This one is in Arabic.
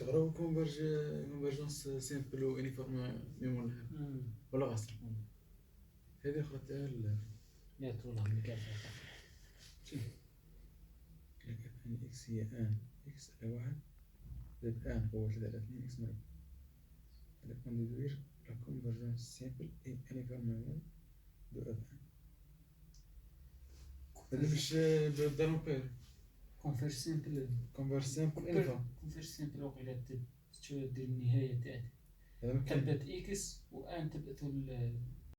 تقرأوا كونفرجنس سيمبل ويونيفورم ميمون ولا غاصر هذه أخرتها لا تقولها من كافة لك أن إكس هي آن إكس على واحد زائد آن قوة 3 على 2 إكس مربع هذا كون ديدوير لا كونفرجنس سيمبل إي يونيفورم ميمون دو أف آن هذا باش بالدامبير كونفيرج سيمبل كونفرج سيمبل يونيفورم كونفيرج سيمبل وقيلة شو دير النهاية تاعته هذا ما كان تبت إكس وآن تبت